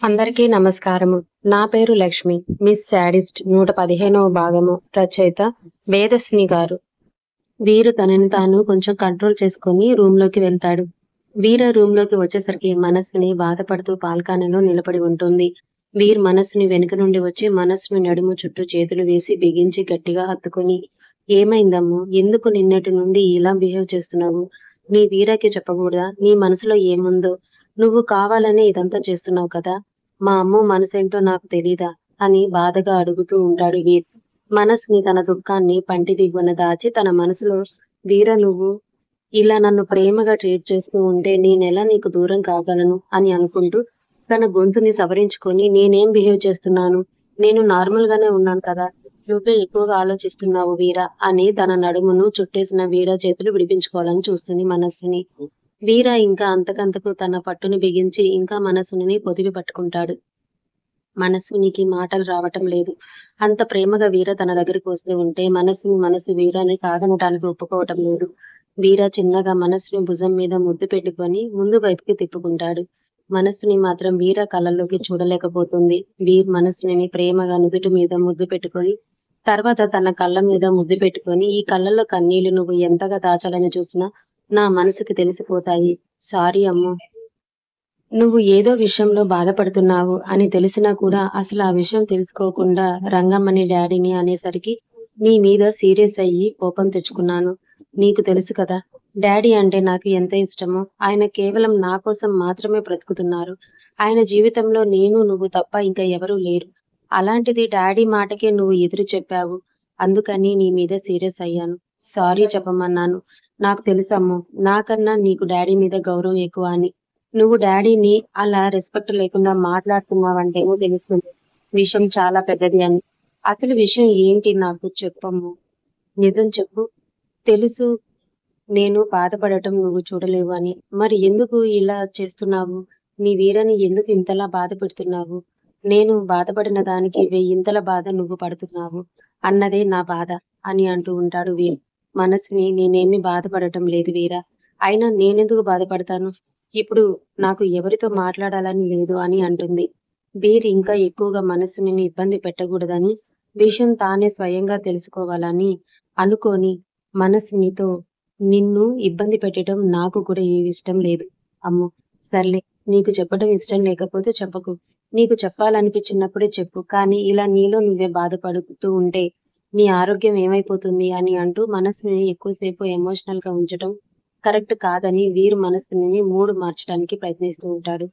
అందరికీ నమస్కారము. నా పేరు లక్ష్మి. మిస్ శాడిస్ట్ 115వ భాగము రచయిత వేదస్విని గారు. వీరు తనని తాను కొంచెం కంట్రోల్ చేసుకొని రూమ్‌లోకి వెళ్తాడు. వీర రూమ్‌లోకి వచ్చేసరికి మనస్విని బాధపడుతూ బాల్కనీలో నిలబడి ఉంటుంది. వీర్ మనస్సుని వెనుక నుండి వచ్చి మనస్సుని నడుము చుట్టూ చేతులు వేసి బిగించి గట్టిగా హత్తుకొని, "ఏమైందమ్ము? ఎందుకు నిన్నటి నుండి ఇలా బిహేవ్ చేస్తున్నావు? నీ వీరకి చెప్పకూడదా? నీ మనసులో ఏముందో? నువ్వు కావాలనే ఇదంతా చేస్తున్నావు కదా! మా అమ్మ మనసేంటో నాకు తెలీదా?" అని బాధగా అడుగుతూ ఉంటాడు వీర్. మనస్విని తన దుఃఖాన్ని పంటి దిగువన దాచి తన మనసులో, "వీర నువ్వు ఇలా నన్ను ప్రేమగా ట్రీట్ చేస్తూ ఉంటే నేనెలా నీకు దూరం కాగలను" అని అనుకుంటూ తన గొంతుని సవరించుకొని, "నేనేం బిహేవ్ చేస్తున్నాను? నేను నార్మల్‌గానే ఉన్నాను కదా! నువ్వే ఎక్కువగా ఆలోచిస్తున్నావు వీర" అని తన నడుమును చుట్టేసిన వీర చేతులు విడిపించుకోవాలని చూస్తుంది మనస్విని. వీర ఇంకా అంతకంతకు తన పట్టుని బిగించి ఇంకా మనస్వినిని పొదివి పట్టుకుంటాడు. మనస్వినికి మాటలు రావటం లేదు. అంత ప్రేమగా వీర తన దగ్గరికి వస్తూ ఉంటే మనసు వీరని కాదనటానికి ఒప్పుకోవటం లేదు. వీర చిన్నగా మనస్విని భుజం మీద ముద్దు పెట్టుకొని ముందు వైపుకి తిప్పుకుంటాడు. మనస్విని మాత్రం వీర కళ్ళల్లోకి చూడలేకపోతుంది. వీర్ మనస్విని ప్రేమగా నుదుటి మీద ముద్దు పెట్టుకొని, తర్వాత తన కళ్ళ మీద ముద్దు పెట్టుకొని, "ఈ కళ్ళల్లో కన్నీళ్లు నువ్వు ఎంతగా దాచాలని చూసినా నా మనసుకి తెలిసిపోతాయి. సారీ అమ్ము. నువ్వు ఏదో విషయంలో బాధపడుతున్నావు అని తెలిసినా కూడా అసలు ఆ విషయం తెలుసుకోకుండా రంగమ్మని డాడీని అనేసరికి నీ మీద సీరియస్ అయ్యి కోపం తెచ్చుకున్నాను. నీకు తెలుసు కదా! డాడీ అంటే నాకు ఎంత ఇష్టమో. ఆయన కేవలం నా కోసం మాత్రమే బ్రతుకుతున్నారు. ఆయన జీవితంలో నేను నువ్వు తప్ప ఇంకా ఎవరూ లేరు. అలాంటిది డాడీ మాటకే నువ్వు ఎదురు చెప్పావు. అందుకని నీ మీద సీరియస్ అయ్యాను. సారీ చెప్పమన్నాను. నాకు తెలుసమ్మో, నాకన్నా నీకు డాడీ మీద గౌరవం ఎక్కువ అని. నువ్వు డాడీని అలా రెస్పెక్ట్ లేకుండా మాట్లాడుతున్నావంటేనే తెలుస్తుంది. విషయం చాలా పెద్దది అని. అసలు విషయం ఏంటి నాకు చెప్పమ్ము. నిజం చెప్పు. తెలుసు నేను బాధపడటం నువ్వు చూడలేవు అని. మరి ఎందుకు ఇలా చేస్తున్నావు? నీ వీరని ఎందుకు ఇంతలా బాధ పెడుతున్నావు? నేను బాధపడిన దానికి వెయ్యింతల బాధ నువ్వు పడుతున్నావు అన్నదే నా బాధ అని అంటూ ఉంటాడు వీర్. మనసుని నేనేమి బాధపడటం లేదు వీరా. అయినా నేనెందుకు బాధపడతాను? ఇప్పుడు నాకు ఎవరితో మాట్లాడాలని లేదు అని అంటుంది. వీర్ ఇంకా ఎక్కువగా మనసుని ఇబ్బంది పెట్టకూడదని, విషయం తానే స్వయంగా తెలుసుకోవాలని అనుకోని మనస్వినితో, "నిన్ను ఇబ్బంది పెట్టడం నాకు కూడా ఇష్టం లేదు అమ్ము. సర్లే, నీకు చెప్పడం ఇష్టం లేకపోతే చెప్పకు. నీకు చెప్పాలనిపించినప్పుడే చెప్పు. కానీ ఇలా నీలో నువ్వే బాధపడుతూ ఉంటే నీ ఆరోగ్యం ఏమైపోతుంది" అని అంటూ మనస్సుని ఎక్కువసేపు ఎమోషనల్‌గా ఉంచటం కరెక్ట్ కాదని వీర్ మనస్సుని మూడ్ మార్చడానికి ప్రయత్నిస్తూ ఉంటాడు.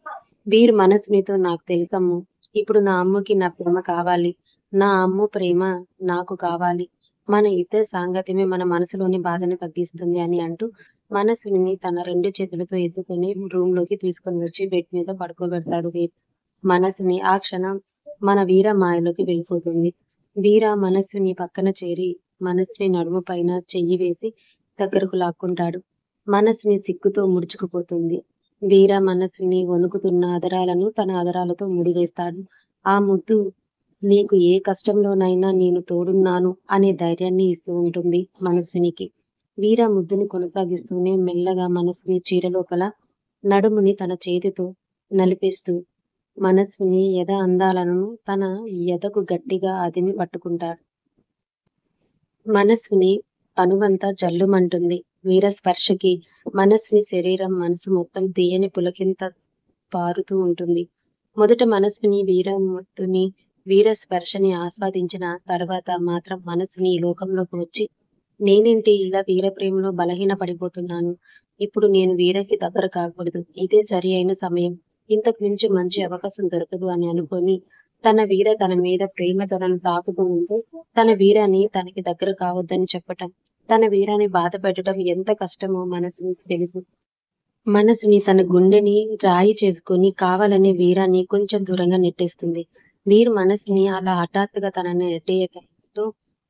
వీర్ మనస్సునితో, "నాకు తెలుసమ్ము. ఇప్పుడు నా అమ్ముకి నా ప్రేమ కావాలి. నా అమ్ము ప్రేమ నాకు కావాలి. మన ఇద్దరి సాంగత్యమే మన మనసులోని బాధను తగ్గిస్తుంది" అని అంటూ మనస్విని తన 2 చేతులతో ఎత్తుకొని రూమ్‌లోకి తీసుకొని వచ్చి బెడ్ మీద పడుకోబెడతాడు వీర్. మనస్విని ఆ క్షణం మన వీర మాయలోకి వెళ్ళిపోతుంది. వీర మనస్విని పక్కన చేరి మనస్విని నడుము పైన చెయ్యి వేసి దగ్గరకు లాక్కుంటాడు. మనస్విని సిగ్గుతో ముడుచుకుపోతుంది. వీర మనస్విని వణుకుతున్న అధరాలను తన అధరాలతో ముడివేస్తాడు. ఆ ముద్దు నీకు ఏ కష్టంలోనైనా నేను తోడున్నాను అనే ధైర్యాన్ని ఇస్తూ ఉంటుంది మనస్వినికి. వీర ముద్దుని కొనసాగిస్తూనే మెల్లగా మనస్విని చీర లోపల నడుముని తన చేతితో నలిపేస్తూ మనస్విని ఎద అందాలను తన ఎదకు గట్టిగా అదిమి పట్టుకుంటాడు. మనస్విని తనువంతా జల్లుమంటుంది. వీర స్పర్శకి మనస్విని శరీరం, మనసు మొత్తం తీయని పులకింత పారుతూ ఉంటుంది. మొదట మనస్విని వీర ముద్దుని, వీర స్పర్శని ఆస్వాదించిన తర్వాత మాత్రం మనస్విని ఈ లోకంలోకి వచ్చి, నేనేంటి ఇలా వీర ప్రేమలో బలహీన పడిపోతున్నాను. ఇప్పుడు నేను వీరకి దగ్గర కాకూడదు. ఇదే సరి అయిన సమయం. ఇంతకు మించి మంచి అవకాశం దొరకదు అని అనుకోని, తన వీర తన మీద ప్రేమ తనను తాకుతూ ఉంటే, తన వీరాన్ని తనకి దగ్గర కావద్దని చెప్పటం, తన వీరాన్ని బాధ పెట్టడం ఎంత కష్టమో మనస్వినికి తెలుసు. మనసుని తన గుండెని రాయి చేసుకొని కావాలనే వీరాన్ని కొంచెం దూరంగా నెట్టేస్తుంది. వీరు మనసుని అలా హఠాత్తుగా తనని నెట్టేయటంతో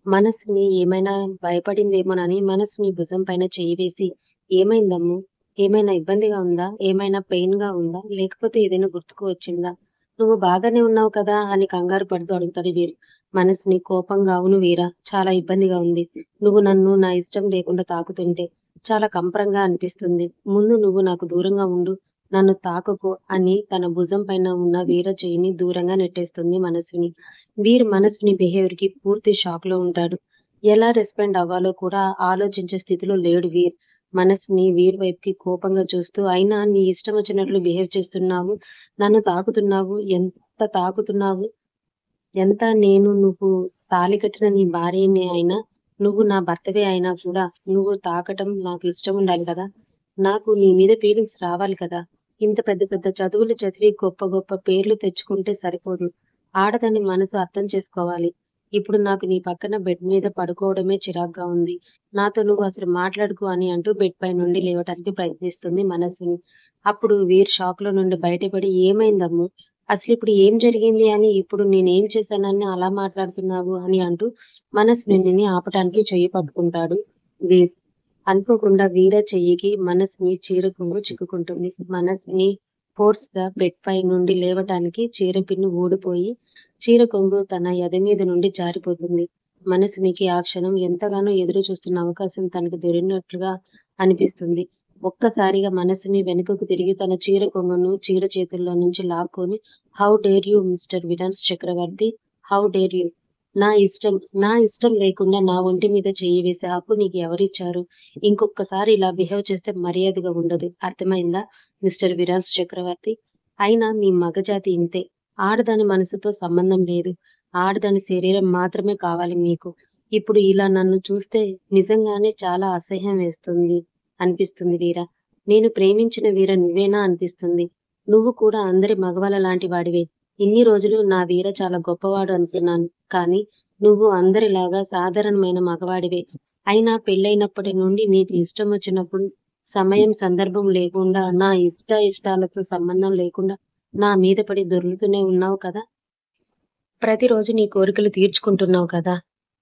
మనసుని ఏమైనా భయపడిందేమోనని మనసుని భుజం పైన చెయ్యి వేసి, "ఏమైందమ్ము? ఏమైనా ఇబ్బందిగా ఉందా? ఏమైనా పెయిన్‌గా ఉందా? లేకపోతే ఏదైనా గుర్తుకు వచ్చిందా? నువ్వు బాగానే ఉన్నావు కదా" అని కంగారు పడుతూ అడుగుతాడు వీరు. మనసుని కోపంగా, "అవును వీరా, చాలా ఇబ్బందిగా ఉంది. నువ్వు నన్ను నా ఇష్టం లేకుండా తాకుతుంటే చాలా కంపరంగా అనిపిస్తుంది. ముందు నువ్వు నాకు దూరంగా ఉండు. నన్ను తాకకు అని తన భుజం పైన ఉన్న వీర చెయ్యిని దూరంగా నెట్టేస్తుంది మనస్విని. వీర్ మనస్విని బిహేవియర్ కి పూర్తి షాక్ లో ఉంటాడు. ఎలా రెస్పాండ్ అవ్వాలో కూడా ఆలోచించే స్థితిలో లేడు వీర్. మనస్విని వీర్ వైపుకి కోపంగా చూస్తూ, అయినా నీ ఇష్టం వచ్చినట్లు బిహేవ్ చేస్తున్నావు, నన్ను తాకుతున్నావు, ఎంత తాకుతున్నావు, ఎంత నేను నువ్వు తాళి కట్టిన నీ భార్యనే అయినా, నువ్వు నా భర్తవే అయినా కూడా నువ్వు తాకటం నాకు ఇష్టం ఉండాలి కదా! నాకు నీ మీద ఫీలింగ్స్ రావాలి కదా! ఇంత పెద్ద పెద్ద చదువులు చదివి గొప్ప గొప్ప పేర్లు తెచ్చుకుంటే సరిపోదు. ఆడదాని మనసు అర్థం చేసుకోవాలి. ఇప్పుడు నాకు నీ పక్కన బెడ్ మీద పడుకోవడమే చిరాగ్గా ఉంది. నాతో నువ్వు అసలు మాట్లాడకు అని అంటూ బెడ్ పై నుండి లేవటానికి ప్రయత్నిస్తుంది మనస్విని. అప్పుడు వీర్ షాక్ లో నుండి బయటపడి, ఏమైందమ్ము? అసలిప్పుడు ఏం జరిగింది అని, ఇప్పుడు నేనేం చేశానని అలా మాట్లాడుతున్నావు అని అంటూ మనస్వినిని ఆపటానికి చెయ్యి పట్టుకుంటాడు వీర్. అనుకోకుండా వీర చెయ్యికి మనస్విని చీర కొంగు చిక్కుకుంటుంది. మనస్విని ఫోర్స్ గా బెడ్ పై నుండి లేవటానికి చీర పిన్ను ఊడిపోయి చీర కొంగు తన ఎద మీద నుండి జారిపోతుంది. మనస్వినికి ఆ క్షణం ఎంతగానో ఎదురు చూస్తున్న అవకాశం తనకు దొరికినట్లుగా అనిపిస్తుంది. ఒక్కసారిగా మనస్సుని వెనుకకు తిరిగి తన చీర కొంగును చీర చేతుల్లో నుంచి లాక్కొని, హౌ డేర్ యూ మిస్టర్ విడాన్స్ చక్రవర్తి, హౌ డేర్ యూ, నా ఇష్టం లేకుండా నా ఒంటి మీద చెయ్యి వేసే హక్కు నీకు ఎవరిచ్చారు? ఇంకొకసారి ఇలా బిహేవ్ చేస్తే మర్యాదగా ఉండదు. అర్థమైందా మిస్టర్ విరాన్స్ చక్రవర్తి? అయినా మీ మగజాతి ఇంతే. ఆడదాని మనసుతో సంబంధం లేదు. ఆడదాని శరీరం మాత్రమే కావాలి మీకు. ఇప్పుడు ఇలా నన్ను చూస్తే నిజంగానే చాలా అసహ్యం అనిపిస్తుంది వీర. నేను ప్రేమించిన వీర నువ్వేనా అనిపిస్తుంది. నువ్వు కూడా అందరి మగవాళ్ళ లాంటి వాడివే. ఇన్ని రోజులు నా వీర చాలా గొప్పవాడు అనుకున్నాను. కానీ నువ్వు అందరిలాగా సాధారణమైన మగవాడివే. అయినా పెళ్ళైనప్పటి నుండి నీకు ఇష్టం వచ్చినప్పుడు, సమయం సందర్భం లేకుండా, నా ఇష్టాలతో సంబంధం లేకుండా నా మీద పడి దొర్లుతూనే ఉన్నావు కదా! ప్రతిరోజు నీ కోరికలు తీర్చుకుంటున్నావు కదా!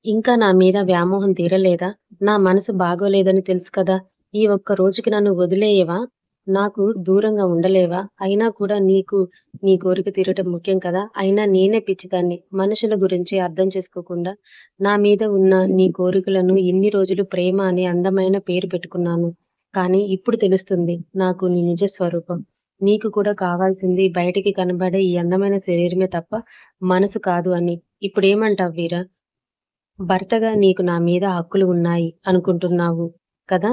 ఇంకా నా మీద వ్యామోహం తీరలేదా? నా మనసు బాగోలేదని తెలుసు కదా! ఈ ఒక్క రోజుకి నన్ను వదిలేయవా? నాకు దూరంగా ఉండలేవా? అయినా కూడా నీకు నీ కోరిక తీరటం ముఖ్యం కదా! అయినా నేనే పిచ్చిదాన్ని. మనుషుల గురించి అర్థం చేసుకోకుండా నా మీద ఉన్న నీ కోరికలను ఇన్ని రోజులు ప్రేమ అనే అందమైన పేరు పెట్టుకున్నాను. కానీ ఇప్పుడు తెలుస్తుంది నాకు నీ నిజ స్వరూపం. నీకు కూడా కావాల్సింది బయటికి కనబడే ఈ అందమైన శరీరమే తప్ప మనసు కాదు అని. ఇప్పుడేమంటావు వీరా? భర్తగా నీకు నా మీద హక్కులు ఉన్నాయి అనుకుంటున్నావు కదా!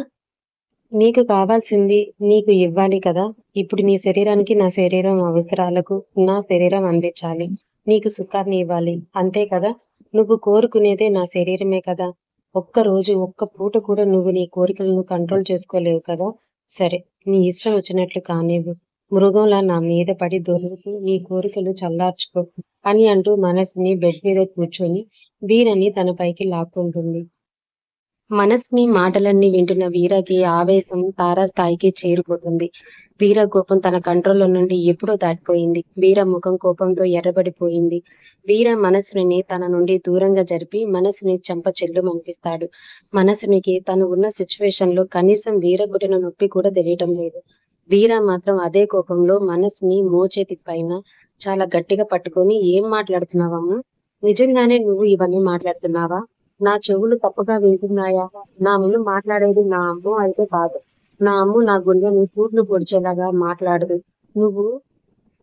నీకు కావాల్సింది నీకు ఇవ్వాలి కదా! ఇప్పుడు నీ శరీరానికి నా శరీరం అవసరాలకు నా శరీరం అందించాలి. నీకు సుఖాన్ని ఇవ్వాలి. అంతే కదా! నువ్వు కోరుకునేదే నా శరీరమే కదా! ఒక్కరోజు, ఒక్క పూట కూడా నువ్వు నీ కోరికలను కంట్రోల్ చేసుకోలేవు కదా! సరే, నీ ఇష్టం వచ్చినట్లు కానివ్వు. మృగంలా నా మీద పడి దొర్లుతూ నీ కోరికలు చల్లార్చుకో అని అంటూ మనస్సుని బెడ్ మీద కూర్చొని వీరని తన పైకి లాక్కుంటుంది. మనస్విని మాటలన్నీ వింటున్న వీరకి ఆవేశం తారాస్థాయికి చేరిపోతుంది. వీర కోపం తన కంట్రోల్లో నుండి ఎప్పుడో దాటిపోయింది. వీర ముఖం కోపంతో ఎర్రబడిపోయింది. వీర మనస్విని తన నుండి దూరంగా జరిపి మనస్సుని చెంప చెల్లుమనిపిస్తాడు. మనస్సునికి తను ఉన్న సిచ్యువేషన్ లో కనీసం వీర పుట్టిన నొప్పి కూడా తెలియటం లేదు. వీర మాత్రం అదే కోపంలో మనస్సుని మోచేతి పైన చాలా గట్టిగా పట్టుకొని, ఏం మాట్లాడుతున్నావమ్మా? నిజంగానే నువ్వు ఇవన్నీ మాట్లాడుతున్నావా? నా చెవులు తప్పుగా వింటున్నాయా? నా ముందు మాట్లాడేది నా అమ్మ అయితే కాదు. నా అమ్మ నా గుండెని పూడ్లు పొడిచేలాగా మాట్లాడదు. నువ్వు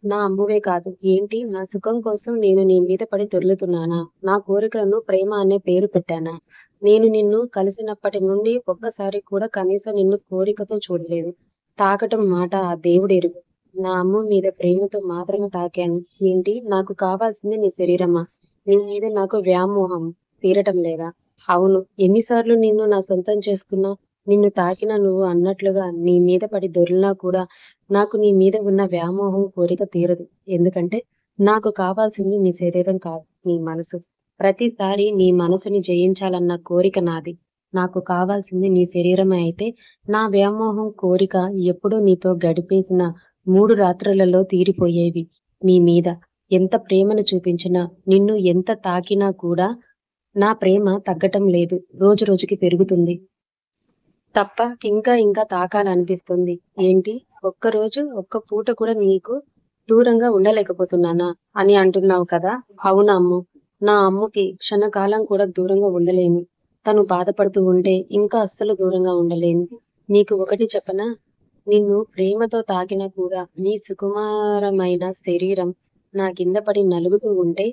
నా అమ్మవే కాదు. ఏంటి, నా సుఖం కోసం నేను నీ మీద పడి దొర్లుతున్నానా? నా కోరికలను ప్రేమ అనే పేరు పెట్టానా? నేను నిన్ను కలిసినప్పటి నుండి ఒక్కసారి కూడా కనీసం నిన్ను కోరికతో చూడలేదు. తాకటం మాట ఆ దేవుడెరుగు. నా అమ్మ మీద ప్రేమతో మాత్రమే తాకాను. ఏంటి, నాకు కావాల్సింది నీ శరీరమా? నీ మీద నాకు వ్యామోహం తీరటం లేదా? అవును, ఎన్నిసార్లు నిన్ను నా సొంతం చేసుకున్నా, నిన్ను తాకినా, నువ్వు అన్నట్లుగా నీ మీద పడి దొర్లినా కూడా నాకు నీ మీద ఉన్న వ్యామోహం కోరిక తీరదు. ఎందుకంటే నాకు కావాల్సింది నీ శరీరం కాదు, నీ మనసు. ప్రతిసారి నీ మనసుని జయించాలన్న కోరిక నాది. నాకు కావాల్సింది నీ శరీరమే అయితే నా వ్యామోహం కోరిక ఎప్పుడో నీతో గడిపేసిన 3 రాత్రులలో తీరిపోయేవి. నీ మీద ఎంత ప్రేమను చూపించినా, నిన్ను ఎంత తాకినా కూడా నా ప్రేమ తగ్గటం లేదు. రోజు రోజుకి పెరుగుతుంది తప్ప ఇంకా ఇంకా తాకాలనిపిస్తుంది. ఏంటి, ఒక్కరోజు ఒక్క పూట కూడా నీకు దూరంగా ఉండలేకపోతున్నానా అని అంటున్నావు కదా! అవును అమ్ము. నా అమ్ముకి క్షణకాలం కూడా దూరంగా ఉండలేను. తను బాధపడుతూ ఉంటే ఇంకా అస్సలు దూరంగా ఉండలేను. నీకు ఒకటి చెప్పనా? నిన్ను ప్రేమతో తాకినా కూడా నీ సుకుమారమైన శరీరం నా కింద పడి నలుగుతూ ఉంటే,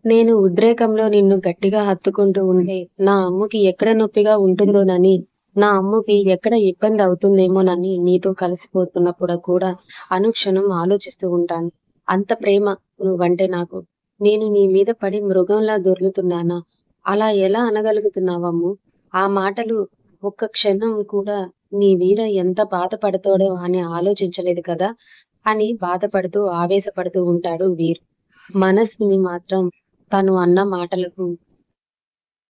నేను ఉద్రేకంలో నిన్ను గట్టిగా హత్తుకుంటూ ఉంటే, నా అమ్ముకి ఎక్కడ నొప్పిగా ఉంటుందోనని, నా అమ్ముకి ఎక్కడ ఇబ్బంది అవుతుందేమోనని నీతో కలిసిపోతున్నప్పుడు కూడా అనుక్షణం ఆలోచిస్తూ ఉంటాను. అంత ప్రేమ నువ్వంటే నాకు. నేను నీ మీద పడి మృగంలా దొర్లుతున్నానా? అలా ఎలా అనగలుగుతున్నావమ్ము? ఆ మాటలు ఒక్క క్షణం కూడా నీ వీర ఎంత బాధపడతాడో అని ఆలోచించలేదు కదా! అని బాధపడుతూ, ఆవేశపడుతూ ఉంటాడు వీరు. మనస్సుని మాత్రం తను అన్న మాటలకు